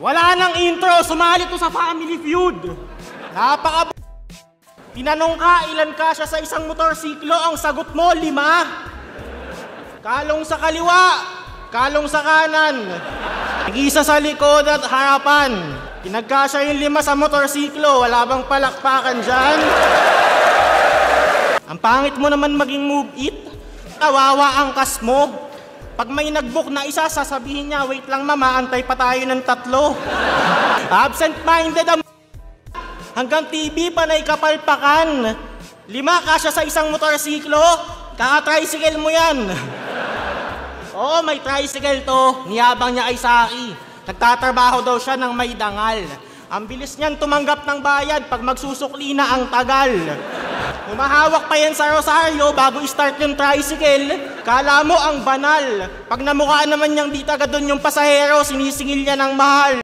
Wala nang intro, sumali to sa Family Feud. Tinanong ka, ilan kasya sa isang motorsiklo? Ang sagot mo, 5. Kalong sa kaliwa, kalong sa kanan, nag-isa sa likod at harapan. Pinagkasya yung 5 sa motorsiklo, wala bang palakpakan dyan? Ang pangit mo naman maging move it. Kawawa ang kas mo. Pag may nag-book na isa, sasabihin niya, wait lang mama, antay pa tayo ng 3. Absent-minded ang hanggang TV panay kapalpakan. 5 kasya sa isang motorsiklo, kaka-tricycle mo yan. Oo, may tricycle to, niyabang niya ay Saki. Nagtatrabaho daw siya ng may dangal. Ang bilis niyan tumanggap ng bayad pag magsusukli na ang tagal. Humahawak pa yan sa rosaryo bago i-start yung tricycle. Kala mo ang banal. Pag namukha naman niyang di taga doon yung pasahero, sinisingil niya ng mahal.